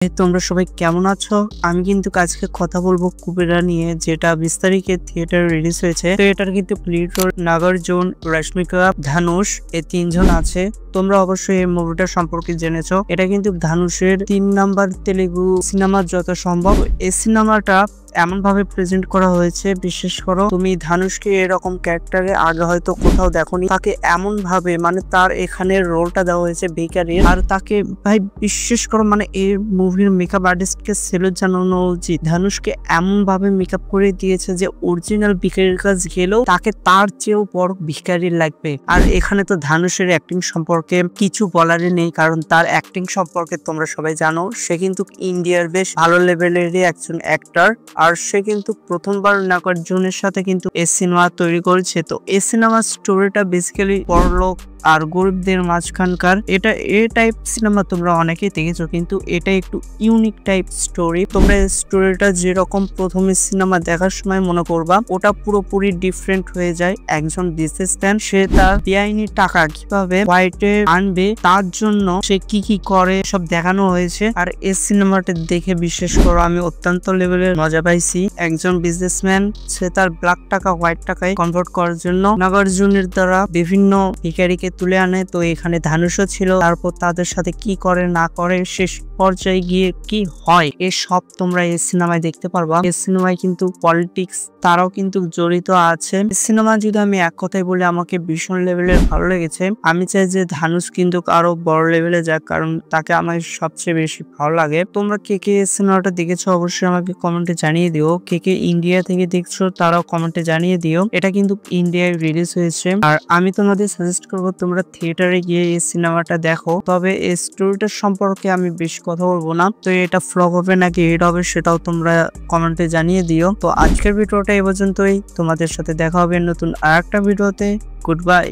তোমরা সবাই কেমন আছো? আমি কিন্তু আজকে কথা বলবো কুবেরা নিয়ে, যেটা 20 তারিখে থিয়েটারে রিলিজ হয়েছে। তো এটার কিন্তু লিড রোল নাগার্জুন, রশ্মিকা, ধানুষ এই তিনজন আছে। তোমরা অবশ্যই এই মুভিটা সম্পর্কে জেনেছো। এটা কিন্তু ধানুষের 3 নাম্বার তেলেগু সিনেমা যত সম্ভব। এই সিনেমাটা এমন ভাবে প্রেজেন্ট করা হয়েছে, বিশেষ করো তুমি ধানুষকে এরকম ক্যারেক্টারে আগে হয়তো কোথাও দেখোনি। তাকে এমন ভাবে তার এখানে রোলটা দেওয়া হয়েছে ভিখারির। আর তাকে ভাই বিশেষ করো এই মুভির মেকআপ আর্টিস্টকে সেলুট জানানো উচিত। ধানুষকে এমন ভাবে মেকআপ করে দিয়েছে যে অরিজিনাল ভিখারির কাজ গেলেও তাকে তার চেয়েও বড় ভিখারি লাগবে। আর এখানে তো ধানুষের অ্যাক্টিং সম্পর্কে কিছু বলারই নেই, কারণ তার অ্যাক্টিং সম্পর্কে তোমরা সবাই জানো। সে কিন্তু ইন্ডিয়ার বেশ ভালো লেভেলেরই একজন অ্যাক্টর। আর সে কিন্তু প্রথমবার নাগার্জুনের সাথে কিন্তু এই সিনেমা তৈরি করেছে। তো এই সিনেমার স্টোরিটা বেসিক্যালি বড়লোক আর গরিবদের মাঝখানকার এটা এ টাইপ সিনেমা তোমরা অনেকেই দেখেছো, কিন্তু এটা একটু ইউনিক টাইপ স্টোরি। তোমরা এই স্টোরিটা যেরকম প্রথমে সিনেমা দেখার সময় মনে করবা, ওটা পুরোপুরি ডিফারেন্ট হয়ে যায়। একজন বিজনেসম্যান, সে তার বেআইনি টাকা কিভাবে হোয়াইটে আনবে তার জন্য সে কি কি করে সব দেখানো হয়েছে। আর এই সিনেমাটা দেখে বিশেষ করে আমি অত্যন্ত লেভেলের মজা পাইছি। একজন বিজনেসম্যান, সে তার ব্ল্যাক টাকা হোয়াইট টাকায় কনভার্ট করার জন্য নাগার্জুনের দ্বারা বিভিন্ন ভিখারিকে তুলে আনে। তো এখানে ধানুষও ছিল। তারপর তাদের সাথে কি করে না করে শেষ পর্যায়ে গিয়ে কি হয় এসব তোমরা এই সিনেমায় দেখতে পারবা। এই সিনেমায় কিন্তু পলিটিক্স তারাও কিন্তু জড়িত আছে। সিনেমা যদি আমি এক কথায় বলি, আমাকে ভীষণ লেভেলের ভালো লেগেছে। আমি চাই যে ধানুষ কিন্তু আরো বড় লেভেলে যাক, কারণ তাকে আমার সবচেয়ে বেশি ভালো লাগে। তোমরা কে কে এই সিনেমাটা দেখেছো অবশ্যই আমাকে কমেন্টে জানিয়ে দিও। কে কে ইন্ডিয়া থেকে দেখছো তারাও কমেন্টে জানিয়ে দিও। এটা কিন্তু ইন্ডিয়ায় রিলিজ হয়েছে। আর আমি তোমাদের সাজেস্ট করবো তোমরা থিয়েটারে গিয়ে এই সিনেমাটা দেখো। তবে এই স্টোরিটার সম্পর্কে আমি বেশি কথা বলবো না। তো এটা ফ্লপ হবে নাকি হিট হবে সেটাও তোমরা কমেন্টে জানিয়ে দিও। তো আজকের ভিডিওটা এই পর্যন্তই। তোমাদের সাথে দেখা হবে নতুন আরেকটা ভিডিওতে। Good bye.